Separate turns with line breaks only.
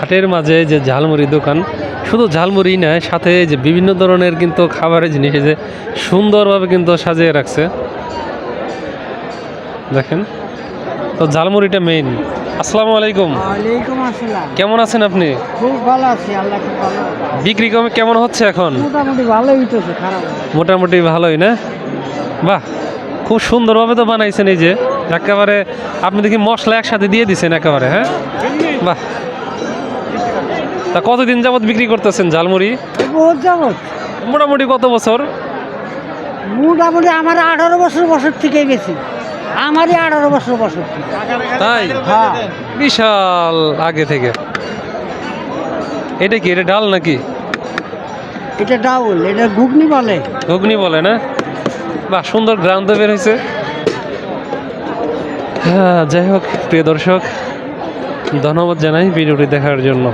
হাটের মাঝে যে ঝালমুড়ি দোকান, শুধু ঝালমুড়ি নয়, সাথে যে বিভিন্ন ধরনের কিন্তু খাবারের জিনিস এই যে সুন্দরভাবে কিন্তু সাজিয়ে রাখছে দেখেন। তো ঝালমুড়িটা মেইন। আসসালামু আলাইকুম।
ওয়ালাইকুম আসসালাম।
কেমন আছেন আপনি?
খুব ভালো আছি, আল্লাহ খুব ভালো।
বিক্রি কেমন হচ্ছে এখন?
মোটামুটি ভালোই হইতেছে, খারাপ না।
মোটামুটি ভালোই না? বাহ, খুব সুন্দরভাবে তো বানাইছেন। এই যে একেবারে আপনি দেখি মশলা একসাথে দিয়ে দিছেন একেবারে। হ্যাঁ, বাহ। তা কতদিন যাবত বিক্রি করতেছেন ঝালমুড়ি?
বহুত যাবত,
মোটামুটি কত বছর?
মোটামুটি আমার 18 বছর থেকে গেছি। আমারই 18 বছর থেকে।
তাই?
হ্যাঁ,
বিশাল আগে থেকে। এটা কি, এটা ডাল নাকি?
এটা ডাউল, এটা ঘুগনি বলে।
ঘুগনি বলে না? বাহ, সুন্দর গ্রাম তো বের হয়েছে। হ্যাঁ, যাই হোক প্রিয় দর্শক, ধন্যবাদ জানাই ভিডিওটি দেখার জন্য।